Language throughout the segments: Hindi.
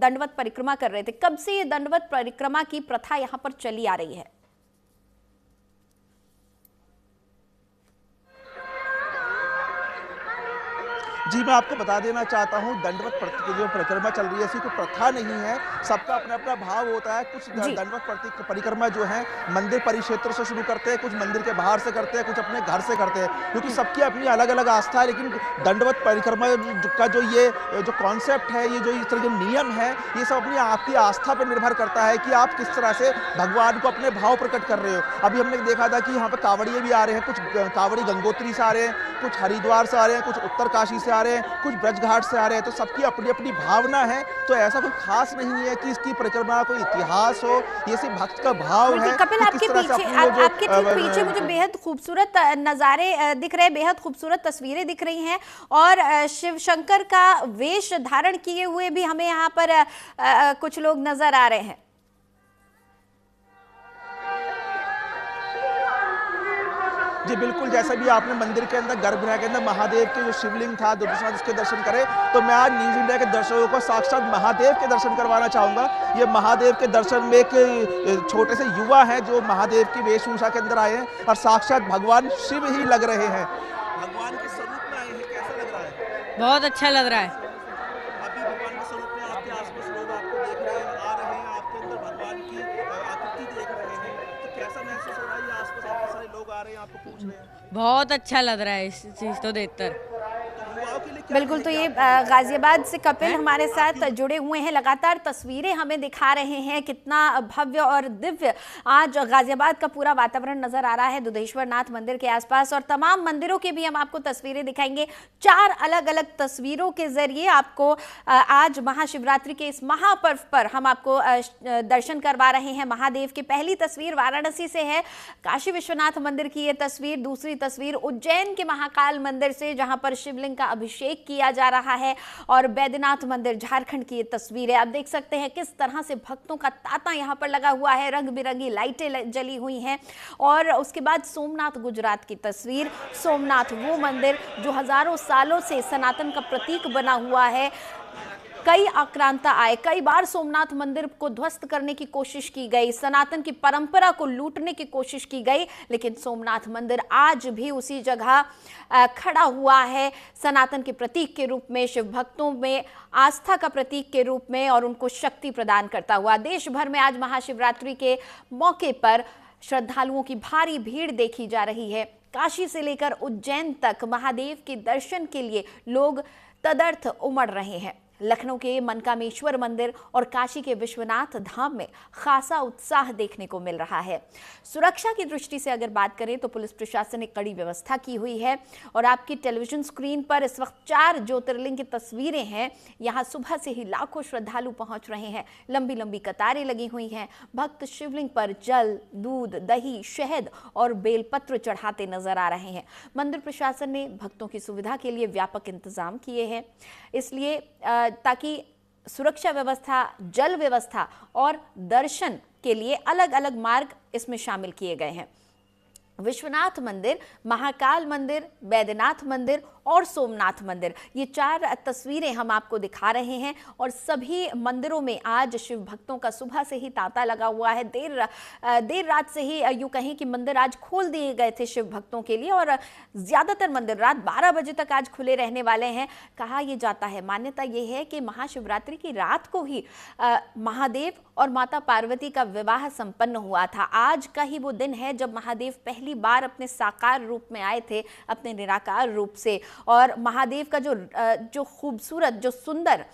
दंडवत परिक्रमा कर रहे थे। कब से ये दंडवत परिक्रमा की प्रथा यहाँ पर चली आ रही है? जी, मैं आपको बता देना चाहता हूँ, दंडवत जो परिक्रमा चल रही है, ऐसी कोई प्रथा नहीं है। सबका अपना-अपना भाव होता है। कुछ जी। दंडवत परिक्रमा जो है मंदिर परिक्षेत्र से शुरू करते हैं, कुछ मंदिर के बाहर से करते हैं, कुछ अपने घर से करते हैं, क्योंकि सबकी अपनी अलग-अलग आस्था है। लेकिन दंडवत परिक्रमा का जो ये जो कॉन्सेप्ट है, ये जो इस तरह के नियम है, ये सब अपनी आपकी आस्था पर निर्भर करता है कि आप किस तरह से भगवान को अपने भाव प्रकट कर रहे हो। अभी हमने देखा था कि यहाँ पे कांवड़िए भी आ रहे हैं, कुछ कांवड़ी गंगोत्री से आ रहे हैं, कुछ हरिद्वार से आ रहे हैं, कुछ उत्तरकाशी से आ रहे हैं, कुछ ब्रजघाट से आ रहे हैं। तो सबकी अपनी-अपनी भावना है, तो ऐसा कोई खास नहीं है कि इसकी परिक्रमा कोई इतिहास हो, ये सिर्फ भक्त का भाव है। कपिल, आपके ठीक पीछे मुझे बेहद खूबसूरत नज़ारे दिख रहे हैं, बेहद खूबसूरत तस्वीरें दिख रही हैं और शिव शंकर का वेश धारण किए हुए भी हमें यहाँ पर कुछ लोग नजर आ रहे हैं। जी बिल्कुल, जैसा भी आपने मंदिर के अंदर गर्भगृह के अंदर महादेव के जो शिवलिंग था, उसके दर्शन करे, तो मैं आज न्यूज़ इंडिया के दर्शकों को साक्षात महादेव के दर्शन करवाना चाहूँगा। ये महादेव के दर्शन में एक छोटे से युवा हैं जो महादेव की वेशभूषा के अंदर आए हैं और साक्षात भगवान शिव ही लग रहे हैं। भगवान के स्वरूप में आए हैं, कैसा लग रहा है? बहुत अच्छा लग रहा है। अभी भगवान के स्वरूप में आपके आसपास लोग आपको देख रहे हैं, आ रहे हैं, आपके अंदर भगवान की आकृति देख रहे हैं, तो कैसा महसूस हो रहा है? आसपास आपके सारे लोग आ रहे हैं, आपको पूछ रहे हैं। बहुत अच्छा लग रहा है इस चीज तो देखकर। बिल्कुल, तो ये गाजियाबाद से कपिल हमारे साथ जुड़े हुए हैं, लगातार तस्वीरें हमें दिखा रहे हैं कितना भव्य और दिव्य आज गाजियाबाद का पूरा वातावरण नजर आ रहा है दुधेश्वर नाथ मंदिर के आसपास, और तमाम मंदिरों की भी हम आपको तस्वीरें दिखाएंगे। 4 अलग-अलग तस्वीरों के जरिए आपको आज महाशिवरात्रि के इस महापर्व पर हम आपको दर्शन करवा रहे हैं महादेव की। पहली तस्वीर वाराणसी से है, काशी विश्वनाथ मंदिर की ये तस्वीर। दूसरी तस्वीर उज्जैन के महाकाल मंदिर से, जहां पर शिवलिंग का अभिषेक किया जा रहा है, और बैद्यनाथ मंदिर झारखंड की ये तस्वीर है। आप देख सकते हैं किस तरह से भक्तों का तांता यहाँ पर लगा हुआ है, रंग बिरंगी लाइटें जली हुई हैं। और उसके बाद सोमनाथ गुजरात की तस्वीर। सोमनाथ वो मंदिर जो हजारों सालों से सनातन का प्रतीक बना हुआ है। कई आक्रांता आए, कई बार सोमनाथ मंदिर को ध्वस्त करने की कोशिश की गई, सनातन की परंपरा को लूटने की कोशिश की गई, लेकिन सोमनाथ मंदिर आज भी उसी जगह खड़ा हुआ है, सनातन के प्रतीक के रूप में, शिव भक्तों में आस्था का प्रतीक के रूप में, और उनको शक्ति प्रदान करता हुआ। देश भर में आज महाशिवरात्रि के मौके पर श्रद्धालुओं की भारी भीड़ देखी जा रही है। काशी से लेकर उज्जैन तक महादेव के दर्शन के लिए लोग तदर्थ उमड़ रहे हैं। लखनऊ के मनकामेश्वर मंदिर और काशी के विश्वनाथ धाम में खासा उत्साह देखने को मिल रहा है। सुरक्षा की दृष्टि से अगर बात करें तो पुलिस प्रशासन ने कड़ी व्यवस्था की हुई है, और आपकी टेलीविजन स्क्रीन पर इस वक्त 4 ज्योतिर्लिंग की तस्वीरें हैं। यहाँ सुबह से ही लाखों श्रद्धालु पहुंच रहे हैं, लंबी लंबी कतारें लगी हुई हैं। भक्त शिवलिंग पर जल, दूध, दही, शहद और बेलपत्र चढ़ाते नजर आ रहे हैं। मंदिर प्रशासन ने भक्तों की सुविधा के लिए व्यापक इंतजाम किए हैं, इसलिए ताकि सुरक्षा व्यवस्था, जल व्यवस्था और दर्शन के लिए अलग अलग मार्ग इसमें शामिल किए गए हैं। विश्वनाथ मंदिर, महाकाल मंदिर, बैद्यनाथ मंदिर और सोमनाथ मंदिर, ये 4 तस्वीरें हम आपको दिखा रहे हैं, और सभी मंदिरों में आज शिव भक्तों का सुबह से ही तांता लगा हुआ है। देर रात से ही यूं कहें कि मंदिर आज खोल दिए गए थे शिव भक्तों के लिए, और ज़्यादातर मंदिर रात 12 बजे तक आज खुले रहने वाले हैं। कहा यह जाता है, मान्यता ये है कि महाशिवरात्रि की रात को ही महादेव और माता पार्वती का विवाह संपन्न हुआ था। आज का ही वो दिन है जब महादेव पहली बार अपने साकार रूप में आए थे, अपने निराकार रूप से, और महादेव का जो खूबसूरत, जो सुंदर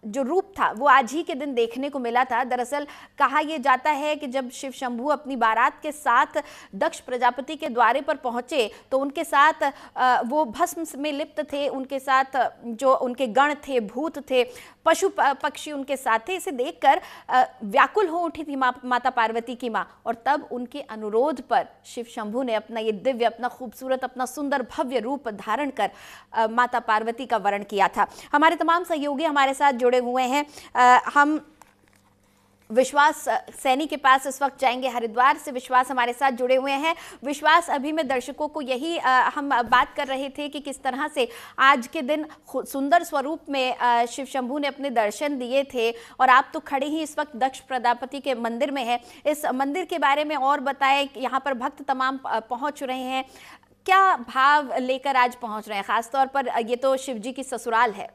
जो रूप था वो आज ही के दिन देखने को मिला था। दरअसल कहा यह जाता है कि जब शिव शंभू अपनी बारात के साथ दक्ष प्रजापति के द्वारे पर पहुंचे तो उनके साथ वो भस्म में लिप्त थे, उनके साथ जो उनके गण थे, भूत थे, पशु पक्षी उनके साथ थे। इसे देखकर व्याकुल हो उठी थी माता पार्वती की माँ, और तब उनके अनुरोध पर शिव शंभू ने अपना ये दिव्य, अपना खूबसूरत, अपना सुंदर भव्य रूप धारण कर माता पार्वती का वरण किया था। हमारे तमाम सहयोगी हमारे साथ जुड़े हुए हैं। हम विश्वास सैनी के पास इस वक्त जाएंगे। हरिद्वार से विश्वास हमारे साथ जुड़े हुए हैं। विश्वास, अभी मैं दर्शकों को यही हम बात कर रहे थे कि किस तरह से आज के दिन सुंदर स्वरूप में शिव शंभू ने अपने दर्शन दिए थे, और आप तो खड़े ही इस वक्त दक्ष प्रजापति के मंदिर में हैं। इस मंदिर के बारे में और बताएं, यहाँ पर भक्त तमाम पहुंच रहे हैं, क्या भाव लेकर आज पहुंच रहे हैं? खासतौर पर ये तो शिव जी की ससुराल है।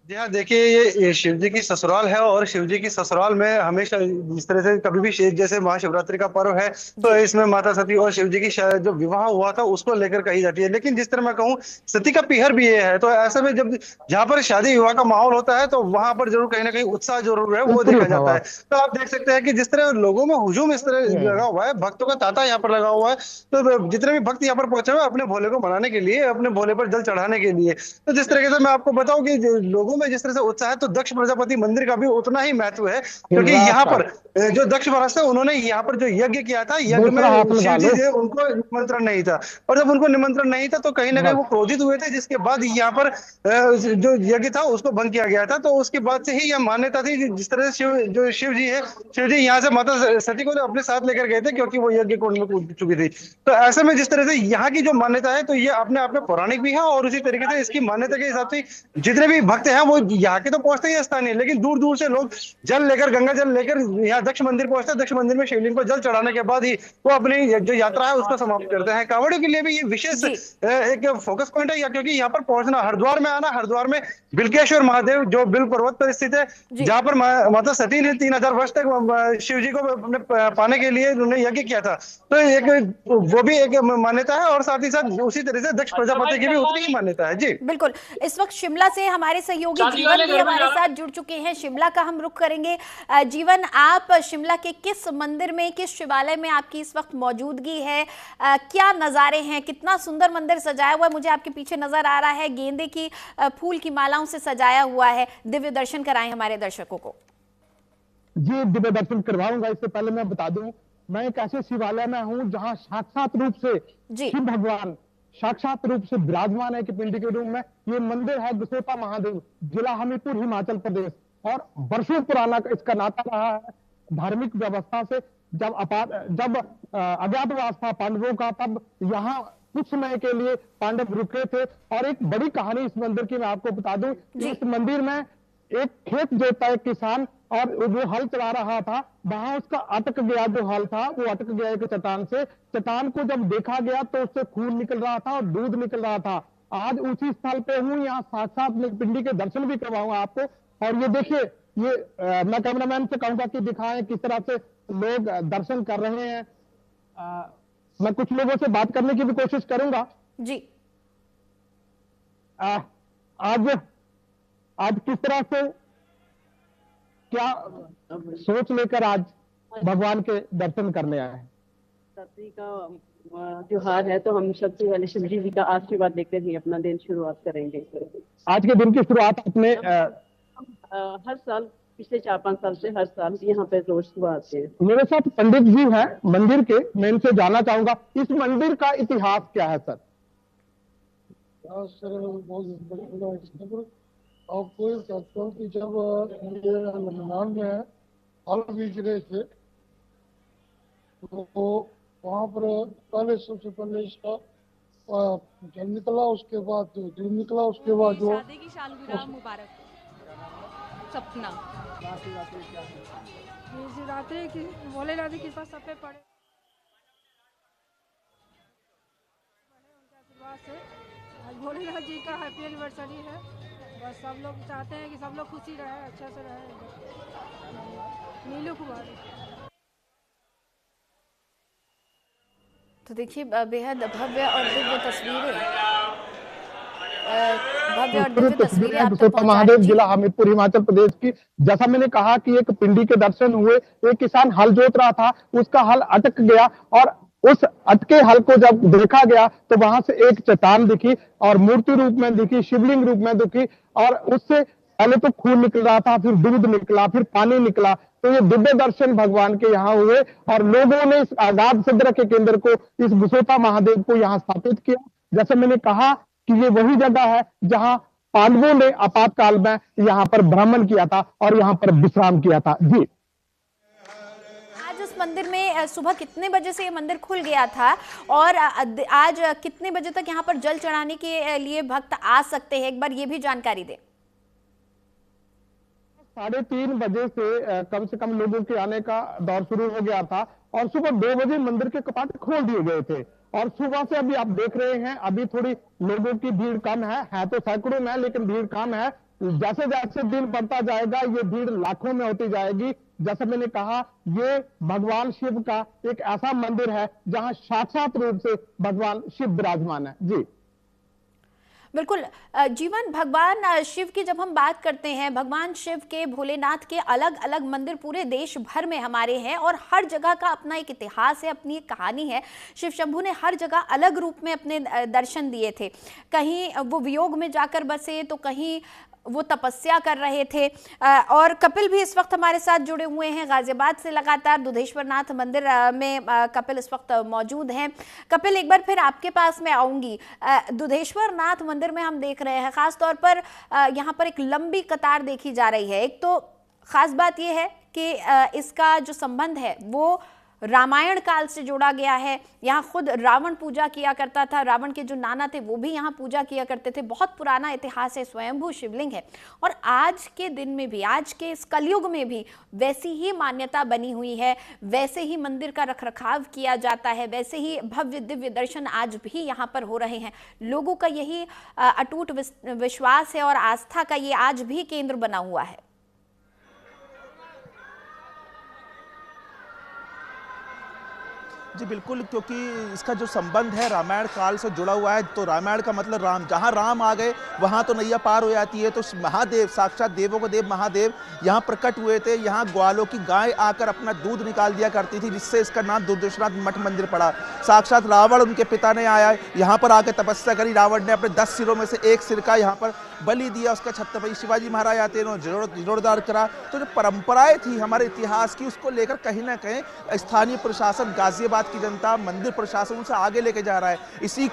जी हाँ, देखिए ये शिव जी की ससुराल है, और शिव जी की ससुराल में हमेशा जिस तरह से कभी भी जैसे महाशिवरात्रि का पर्व है तो इसमें माता सती और शिव जी की जो विवाह हुआ था उसको लेकर कही जाती है। लेकिन जिस तरह मैं कहूँ, सती का पीहर भी ये है, तो ऐसे में जब जहाँ पर शादी विवाह का माहौल होता है तो वहां पर जरूर कहीं ना कहीं उत्साह जरूर है वो देखा जाता है। तो आप देख सकते हैं कि जिस तरह लोगों में हुजूम इस तरह लगा हुआ है, भक्तों का तांता यहाँ पर लगा हुआ है। तो जितने भी भक्त यहाँ पर पहुंचे हुए अपने भोले को मनाने के लिए, अपने भोले पर जल चढ़ाने के लिए, तो जिस तरीके से मैं आपको बताऊं कि लोगों में जिस तरह से उत्साह है, तो दक्ष प्रजापति मंदिर का भी उतना ही महत्व है। क्योंकि यहाँ पर जो दक्ष महाराज थे उन्होंने यहाँ पर जो यज्ञ किया था, यज्ञ में शिव जी थे, उनको निमंत्रण नहीं था, और जब उनको निमंत्रण नहीं था तो कहीं ना कहीं वो क्रोधित हुए थे, जिसके बाद यहाँ पर जो यज्ञ था उसको भंग किया गया था। तो उसके बाद से ही यह मान्यता थी कि जिस तरह से शिव जी यहाँ से माता सती को अपने साथ लेकर गए थे, क्योंकि वो यज्ञ कुंड में कूद चुकी थी। तो ऐसे में जिस तरह से यहाँ की जो मान्यता है, तो ये अपने आप में पौराणिक भी है, और उसी तरीके से इसकी मान्यता के हिसाब से जितने भी भक्त हैं वो यहाँ के तो पहुंचते ही स्थानीय, लेकिन दूर दूर से लोग जल लेकर, गंगा जल लेकर यहाँ दक्ष मंदिर पहुंचते हैं। दक्ष मंदिर में शिवलिंग को जल चढ़ाने के बाद ही वो अपनी जो यात्रा है उसको समाप्त करते हैं। कांवड़ियों के लिए भी ये विशेष एक फोकस पॉइंट है, क्योंकि यहाँ पर पहुंचना, हरिद्वार में आना, हरिद्वार में बिल्केश्वर महादेव जो बिल पर्वत पर स्थित है, जहाँ पर माता सती ने 3000 वर्ष तक शिव जी को अपने पाने के लिए उन्होंने यज्ञ किया था। तो एक वो भी एक मान्यता है, और साथ ही साथ उसी तरह से दक्ष प्रजापति की भी उतनी ही मान्यता है। जी बिल्कुल। इस वक्त शिमला से हमारे सहयोगी जीवन भी हमारे साथ जुड़ चुके हैं। शिमला का हम रुख करेंगे। जीवन, आप शिमला के किस मंदिर में, किस शिवालय में आपकी इस वक्त मौजूदगी है? क्या नज़ारे हैं? कितना सुंदर मंदिर सजाया हुआ है, मुझे आपके पीछे नजर आ रहा है, गेंदे की फूल की मालाओं से सजाया हुआ है। दिव्य दर्शन कराएं हमारे दर्शकों को। जी, दिव्य दर्शन करवाऊंगा। इससे पहले मैं बता दूं, मैं एक ऐसे शिवालय में हूं जहां साक्षात रूप से शिव भगवान साक्षात रूप से विराजमान है कि पिंडी के रूप में। ये मंदिर है गुसोता महादेव, जिला हमीरपुर, हिमाचल प्रदेश, और वर्षों पुराना इसका नाता रहा है धार्मिक व्यवस्था से। जब अज्ञातवास था पांडवों का, तब यहाँ कुछ समय के लिए पांडव रुके थे। और एक बड़ी कहानी इस मंदिर की मैं आपको बता दूं, इस मंदिर में एक खेत जोता है किसान, और वो हल चला रहा था, वहां उसका अटक गया, जो हल था वो अटक गया एक चट्टान से। चट्टान को जब देखा गया तो उससे खून निकल रहा था और दूध निकल रहा था। आज उसी स्थल पे हूँ, यहाँ साक्षात पिंडी के दर्शन भी करवाऊंगा आपको। और ये देखिए, ये मैं कैमरामैन से कहूंगा कि दिखाएं किस तरह से लोग दर्शन कर रहे हैं। मैं कुछ लोगों से बात करने की भी कोशिश करूंगा। जी, आज किस तरह से, क्या सोच लेकर आज भगवान के दर्शन करने आए हैं? नवरात्रि का त्योहार है, तो हम सबसे पहले शिव जी का आशीर्वाद लेकर ही अपना दिन शुरुआत करेंगे। आज के दिन की शुरुआत अपने हर साल, पिछले 4-5 साल से हर साल यहाँ पे रोज सुबह आते हैं। मेरे साथ पंडित जी हैं मंदिर के, मैं इनसे जानना चाहूंगा इस मंदिर का इतिहास क्या है सर? आपको ये कहता हूँ कि जब ये लखनऊ में हल बीज रहे थे, तो वहाँ पर पहले सबसे पहले इसका जल निकला, उसके बाद जो दूध निकला, उसके बाद जो शादी की सालगिरह मुबारक सपना शिवरात्रि की भोलेनाथ की कृपा सब पे पड़े, उनके आशीर्वाद से आज भोलेनाथ जी का हैप्पी एनिवर्सरी है। बस सब लोग चाहते हैं कि सब लोग खुशी रहे, अच्छे से रहे। नीलू कुमार। तो देखिए, बेहद भव्य और दिव्य तस्वीरें, भव्य और दिव्य तस्वीरें आप तक महादेव, जिला हमीरपुर, हिमाचल प्रदेश की। जैसा मैंने कहा कि एक पिंडी के दर्शन हुए, एक किसान हल जोत रहा था, उसका हल अटक गया, और उस अटके हल को जब देखा गया तो वहां से एक चट्टान दिखी, और मूर्ति रूप में दिखी, शिवलिंग रूप में दिखी, और उससे पहले तो खून निकल रहा था, फिर दूध निकला, फिर पानी निकला। तो ये दिव्य दर्शन भगवान के यहाँ हुए, और लोगों ने इस आगाध सिद्ध के केंद्र को, इस गुसोता महादेव को यहाँ स्थापित किया। जैसे मैंने कहा कि ये वही जगह है जहाँ पांडवों ने आपातकाल में यहाँ पर भ्रमण किया था और यहाँ पर विश्राम किया था। जी, आज उस मंदिर में सुबह कितने बजे से ये मंदिर खुल गया था और आज कितने बजे तक यहाँ पर जल चढ़ाने के लिए भक्त आ सकते हैं, एक बार ये भी जानकारी दें। 3:30 बजे से कम लोगों के आने का दौर शुरू हो गया था और सुबह 2 बजे मंदिर के कपाट खोल दिए गए थे और सुबह से अभी आप देख रहे हैं अभी थोड़ी लोगों की भीड़ कम है तो सैकड़ों में, लेकिन भीड़ कम है। जैसे जैसे दिन बढ़ता जाएगा ये भीड़ लाखों में होती जाएगी। जैसा मैंने कहा, ये भगवान शिव का एक ऐसा मंदिर है जहां साक्षात रूप से भगवान शिव विराजमान है। जी बिल्कुल जीवन, भगवान शिव की जब हम बात करते हैं, भगवान शिव के, भोलेनाथ के अलग अलग मंदिर पूरे देश भर में हमारे हैं और हर जगह का अपना एक इतिहास है, अपनी एक कहानी है। शिव शंभू ने हर जगह अलग रूप में अपने दर्शन दिए थे। कहीं वो वियोग में जाकर बसे तो कहीं वो तपस्या कर रहे थे। और कपिल भी इस वक्त हमारे साथ जुड़े हुए हैं गाजियाबाद से लगातार। दुधेश्वर नाथ मंदिर में कपिल इस वक्त मौजूद हैं। कपिल, एक बार फिर आपके पास मैं आऊंगी। दुधेश्वर नाथ मंदिर में हम देख रहे हैं खास तौर पर यहाँ पर एक लंबी कतार देखी जा रही है। एक तो खास बात यह है कि इसका जो संबंध है वो रामायण काल से जोड़ा गया है। यहाँ खुद रावण पूजा किया करता था, रावण के जो नाना थे वो भी यहाँ पूजा किया करते थे। बहुत पुराना इतिहास है, स्वयंभू शिवलिंग है और आज के दिन में भी, आज के इस कलयुग में भी वैसी ही मान्यता बनी हुई है, वैसे ही मंदिर का रखरखाव किया जाता है, वैसे ही भव्य दिव्य दर्शन आज भी यहाँ पर हो रहे हैं। लोगों का यही अटूट विश्वास है और आस्था का ये आज भी केंद्र बना हुआ है। जी बिल्कुल, क्योंकि इसका जो संबंध है रामायण काल से जुड़ा हुआ है। तो रामायण का मतलब राम, जहाँ राम आ गए वहाँ तो नैया पार हो जाती है। तो महादेव, साक्षात देवों को देव महादेव यहाँ प्रकट हुए थे। यहाँ ग्वालों की गाय आकर अपना दूध निकाल दिया करती थी, जिससे इसका नाम दुधेश्वरनाथ मठ मंदिर पड़ा। साक्षात रावण, उनके पिता ने आया यहाँ पर आकर तपस्या करी। रावण ने अपने 10 सिरों में से एक सिर का यहाँ पर बलि दिया। उसका छत्रपति शिवाजी महाराज आते हैं, उन्होंने जीर्णोद्धार करा। तो जो परंपराएं थी हमारे इतिहास की, उसको लेकर कहीं ना कहीं स्थानीय प्रशासन, गाजियाबाद की जनता, मंदिर प्रशासन उनसे आगे लेके जा रहा है।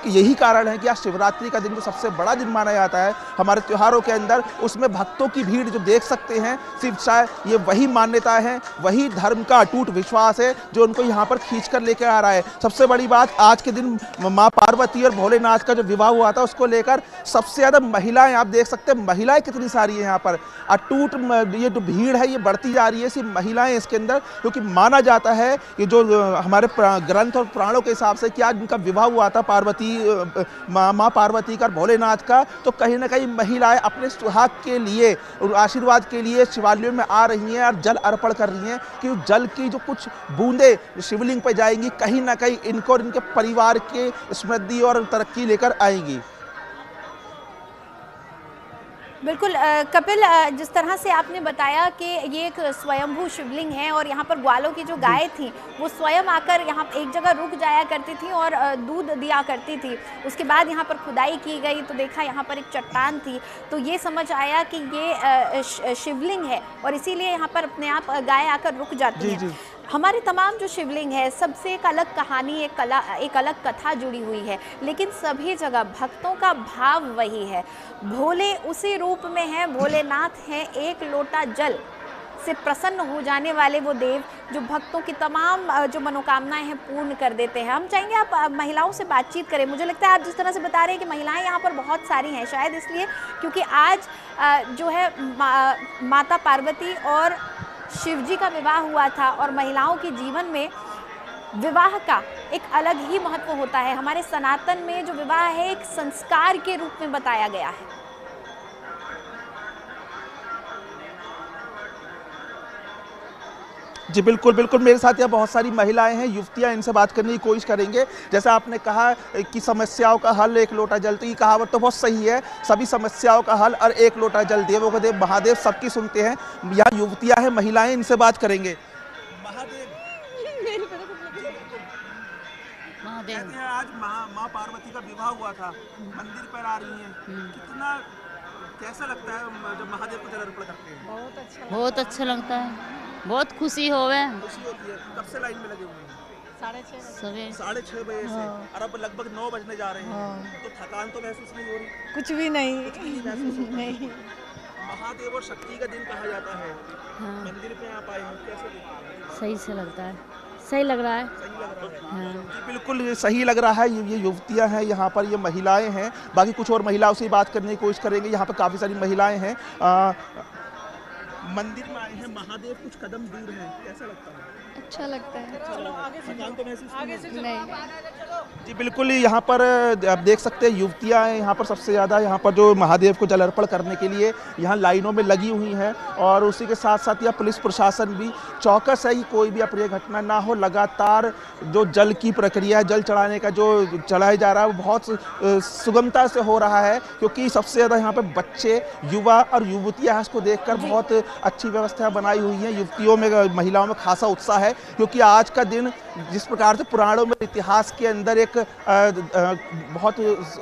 यही कारण है कि आज शिवरात्रि का दिन जो सबसे बड़ा दिन माना जाता है हमारे त्योहारों के अंदर, उसमें भक्तों की भीड़ जो देख सकते हैं, सिर्फ शायद ये वही मान्यता है, वही धर्म का अटूट विश्वास है जो उनको यहाँ पर खींच कर लेकर आ रहा है। सबसे बड़ी बात, आज के दिन माँ पार्वती और भोलेनाथ का जो विवाह हुआ था उसको लेकर सबसे ज्यादा महिलाएं, आप देख सकते हैं महिलाएं कितनी सारी है यहाँ पर। अटूट ये जो भीड़ है ये बढ़ती जा रही है, सिर्फ महिलाएं इसके अंदर, क्योंकि माना जाता है कि जो हमारे ग्रंथ और पुराणों के हिसाब से कि आज उनका विवाह हुआ था माँ पार्वती का, भोलेनाथ का। तो कहीं ना कहीं महिलाएं अपने सुहाग के लिए और आशीर्वाद के लिए शिवालयों में आ रही हैं और जल अर्पण कर रही हैं कि जल की जो कुछ बूंदे शिवलिंग पर जाएंगी, कहीं ना कहीं इनको और इनके परिवार के समृद्धि और तरक्की लेकर आएंगी। बिल्कुल कपिल, जिस तरह से आपने बताया कि ये एक स्वयंभू शिवलिंग है और यहाँ पर ग्वालों की जो गाय थी वो स्वयं आकर यहाँ एक जगह रुक जाया करती थी और दूध दिया करती थी। उसके बाद यहाँ पर खुदाई की गई तो देखा यहाँ पर एक चट्टान थी, तो ये समझ आया कि ये शिवलिंग है और इसीलिए यहाँ पर अपने आप गाय आकर रुक जाती है। हमारे तमाम जो शिवलिंग है सबसे एक अलग कहानी, एक अलग कथा जुड़ी हुई है, लेकिन सभी जगह भक्तों का भाव वही है। भोले उसी रूप में है, भोलेनाथ हैं, एक लोटा जल से प्रसन्न हो जाने वाले वो देव जो भक्तों की तमाम जो मनोकामनाएं हैं पूर्ण कर देते हैं। हम चाहेंगे आप महिलाओं से बातचीत करें। मुझे लगता है आप जिस तरह से बता रहे हैं कि महिलाएं यहाँ पर बहुत सारी हैं, शायद इसलिए क्योंकि आज जो है माता पार्वती और शिवजी का विवाह हुआ था और महिलाओं के जीवन में विवाह का एक अलग ही महत्व होता है। हमारे सनातन में जो विवाह है एक संस्कार के रूप में बताया गया है। जी बिल्कुल बिल्कुल, मेरे साथ यहाँ बहुत सारी महिलाएं हैं, युवतियां, इनसे बात करने की कोशिश करेंगे। जैसे आपने कहा कि समस्याओं का हल एक लोटा जल, तो ये कहावत तो बहुत सही है, सभी समस्याओं का हल और एक लोटा जल, देवों का देव महादेव सबकी सुनते हैं। यहाँ युवतियां हैं, महिलाएं, इनसे बात करेंगे। महादेव कहते हैं आज माँ पार्वती का विवाह हुआ था, मंदिर पर आ रही हैं, कितना कैसा लगता है जब महादेव को जल अर्पण करते हैं? बहुत अच्छा लगता है, बहुत खुशी होवे। खुशी होती है। कब से लाइन में लगे हुए हैं? सुबह 6:30 बजे से और अब लगभग 9 बजने जा रहे हैं, तो थकान तो महसूस नहीं हो रही? कुछ भी नहीं महसूस होता? नहीं महादेव और शक्ति का दिन कहा जाता है, मंदिर पे आप आए हो, कैसे देखते हैं? सही से लगता है, सही लग रहा है। सही लग रहा है। हाँ जी, बिल्कुल ये सही लग रहा है। ये युवतियां हैं यहाँ पर, ये महिलाएं हैं। बाकी कुछ और महिलाओं से बात करने की कोशिश करेंगे। यहाँ पर काफ़ी सारी महिलाएं हैं। मंदिर में आए हैं, महादेव कुछ कदम दूर हैं, कैसा लगता है? अच्छा लगता है। थकान तो महसूस नहीं। जी बिल्कुल, यहाँ पर आप देख सकते हैं युवतियाँ हैं यहाँ पर सबसे ज़्यादा, यहाँ पर जो महादेव को जल अर्पण करने के लिए यहाँ लाइनों में लगी हुई हैं, और उसी के साथ साथ यहाँ पुलिस प्रशासन भी चौकस है कि कोई भी अप्रिय घटना ना हो। लगातार जो जल की प्रक्रिया है, जल चढ़ाने का जो चढ़ाया जा रहा है वो बहुत सुगमता से हो रहा है, क्योंकि सबसे ज़्यादा यहाँ पर बच्चे, युवा और युवतियाँ हैं। इसको देखकर बहुत अच्छी व्यवस्था बनाई हुई है। युवतियों में, महिलाओं में खासा उत्साह है, क्योंकि आज का दिन जिस प्रकार से पुराणों में, इतिहास के अंदर एक बहुत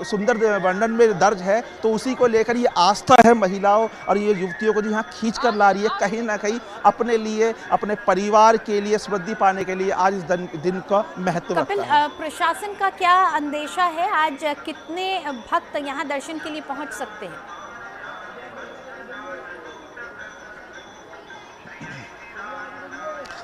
सुंदर वर्णन में दर्ज है, तो उसी को लेकर ये आस्था है महिलाओं और ये युवतियों को यहाँ खींच कर ला रही है, कहीं ना कहीं अपने लिए, अपने परिवार के लिए, समृद्धि पाने के लिए आज इस दिन का महत्व कपिल, प्रशासन का क्या अंदेशा है? आज कितने भक्त यहाँ दर्शन के लिए पहुँच सकते हैं?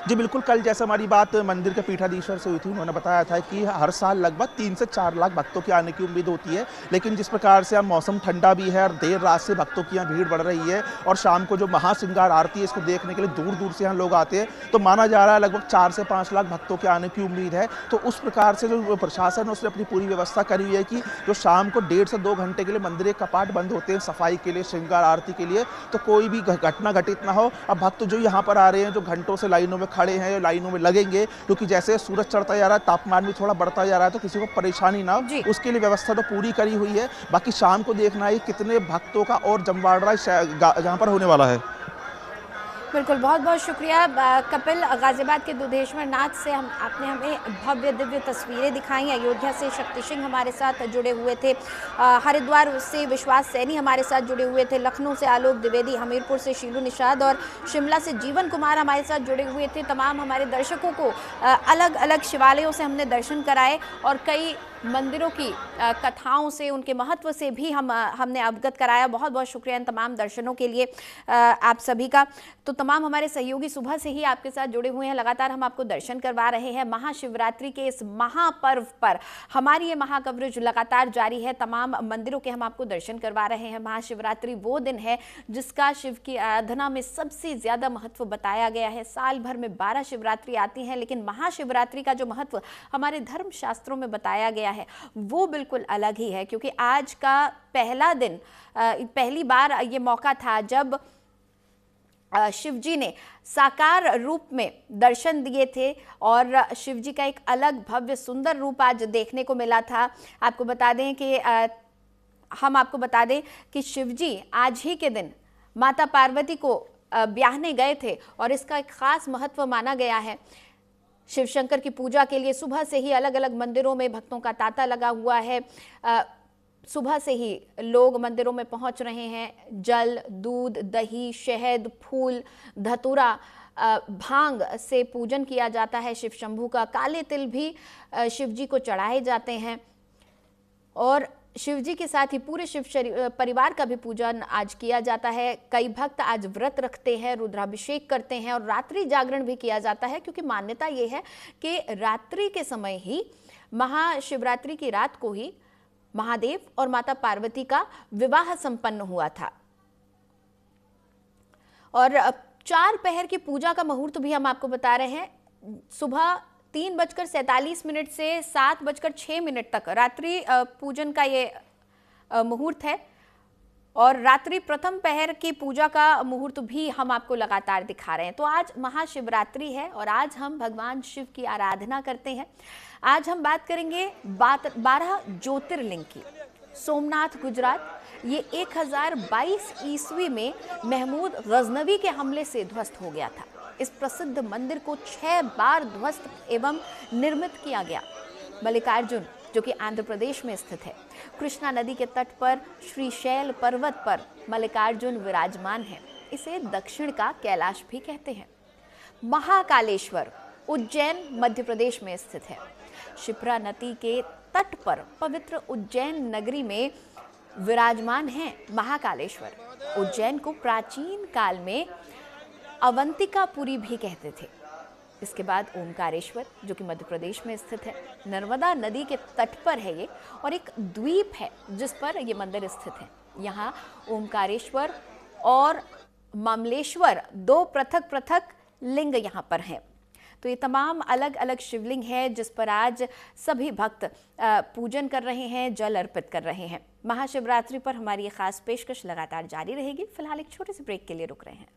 जी बिल्कुल, कल जैसे हमारी बात मंदिर के पीठाधीश्वर से हुई थी, उन्होंने बताया था कि हर साल लगभग 3 से 4 लाख भक्तों के आने की उम्मीद होती है, लेकिन जिस प्रकार से अब मौसम ठंडा भी है और देर रात से भक्तों की यहाँ भीड़ बढ़ रही है, और शाम को जो महाश्रृंगार आरती है इसको देखने के लिए दूर दूर से यहाँ लोग आते हैं, तो माना जा रहा है लगभग 4 से 5 लाख भक्तों के आने की उम्मीद है। तो उस प्रकार से जो प्रशासन है उसने अपनी पूरी व्यवस्था करी हुई है कि जो शाम को 1.5 से 2 घंटे के लिए मंदिर के कपाट बंद होते हैं सफाई के लिए, श्रृंगार आरती के लिए, तो कोई भी घटना घटित ना हो। अब भक्त जो यहाँ पर आ रहे हैं, जो घंटों से लाइनों में खड़े हैं, लाइनों में लगेंगे, क्योंकि जैसे सूरज चढ़ता जा रहा है, तापमान भी थोड़ा बढ़ता जा रहा है, तो किसी को परेशानी ना हो, उसके लिए व्यवस्था तो पूरी करी हुई है। बाकी शाम को देखना है कितने भक्तों का और जमवाड़ा यहाँ पर होने वाला है। बिल्कुल, बहुत बहुत शुक्रिया कपिल। गाजियाबाद के दुधेश्वर नाथ से आपने हमें भव्य दिव्य तस्वीरें दिखाई। अयोध्या से शक्ति सिंह हमारे साथ जुड़े हुए थे, हरिद्वार से विश्वास सैनी हमारे साथ जुड़े हुए थे, लखनऊ से आलोक द्विवेदी, हमीरपुर से शीलू निषाद और शिमला से जीवन कुमार हमारे साथ जुड़े हुए थे। तमाम हमारे दर्शकों को अलग अलग शिवालयों से हमने दर्शन कराए और कई मंदिरों की कथाओं से, उनके महत्व से भी हमने अवगत कराया। बहुत बहुत शुक्रिया इन तमाम दर्शनों के लिए आप सभी का। तो तमाम हमारे सहयोगी सुबह से ही आपके साथ जुड़े हुए हैं, लगातार हम आपको दर्शन करवा रहे हैं। महाशिवरात्रि के इस महापर्व पर हमारी ये महाकवरेज लगातार जारी है। तमाम मंदिरों के हम आपको दर्शन करवा रहे हैं। महाशिवरात्रि वो दिन है जिसका शिव की आराधना में सबसे ज़्यादा महत्व बताया गया है। साल भर में 12 शिवरात्रि आती हैं, लेकिन महाशिवरात्रि का जो महत्व हमारे धर्म शास्त्रों में बताया गया है वो बिल्कुल अलग ही है, क्योंकि आज का पहला दिन, पहली बार ये मौका था जब शिवजी ने साकार रूप में दर्शन दिए थे और शिवजी का एक अलग भव्य सुंदर रूप आज देखने को मिला था। आपको बता दें कि हम आपको बता दें कि शिवजी आज ही के दिन माता पार्वती को ब्याहने गए थे और इसका एक खास महत्व माना गया है। शिव शंकर की पूजा के लिए सुबह से ही अलग अलग मंदिरों में भक्तों का तांता लगा हुआ है। सुबह से ही लोग मंदिरों में पहुंच रहे हैं। जल, दूध, दही, शहद, फूल, धतूरा, भांग से पूजन किया जाता है शिव शंभू का। काले तिल भी शिव जी को चढ़ाए जाते हैं और शिव जी के साथ ही पूरे शिव परिवार का भी पूजन आज किया जाता है। कई भक्त आज व्रत रखते हैं, रुद्राभिषेक करते हैं और रात्रि जागरण भी किया जाता है, क्योंकि मान्यता ये है कि रात्रि के समय ही, महाशिवरात्रि की रात को ही महादेव और माता पार्वती का विवाह संपन्न हुआ था। और 4 पहर की पूजा का मुहूर्त भी हम आपको बता रहे हैं। सुबह 3:47 से 7:06 तक रात्रि पूजन का ये मुहूर्त है और रात्रि प्रथम पहर की पूजा का मुहूर्त भी हम आपको लगातार दिखा रहे हैं। तो आज महाशिवरात्रि है और आज हम भगवान शिव की आराधना करते हैं। आज हम बात करेंगे 12 ज्योतिर्लिंग की। सोमनाथ गुजरात, ये 1022 ईस्वी में महमूद गजनवी के हमले से ध्वस्त हो गया था। इस प्रसिद्ध मंदिर को 6 बार ध्वस्त एवं निर्मित किया गया। मल्लिकार्जुन, जो कि आंध्र प्रदेश में स्थित है, कृष्णा नदी के तट पर श्रीशैल पर्वत पर मल्लिकार्जुन विराजमान है। इसे दक्षिण का कैलाश भी कहते हैं। महाकालेश्वर, उज्जैन मध्य प्रदेश में स्थित है। शिप्रा नदी के तट पर पवित्र उज्जैन नगरी में विराजमान है महाकालेश्वर। उज्जैन को प्राचीन काल में अवंतिकापुरी भी कहते थे। इसके बाद ओमकारेश्वर, जो कि मध्य प्रदेश में स्थित है, नर्मदा नदी के तट पर है ये, और एक द्वीप है जिस पर ये मंदिर स्थित है। यहाँ ओमकारेश्वर और ममलेश्वर दो पृथक पृथक लिंग यहाँ पर हैं। तो ये तमाम अलग अलग शिवलिंग है जिस पर आज सभी भक्त पूजन कर रहे हैं, जल अर्पित कर रहे हैं। महाशिवरात्रि पर हमारी ये खास पेशकश लगातार जारी रहेगी। फिलहाल एक छोटे से ब्रेक के लिए रुक रहे हैं।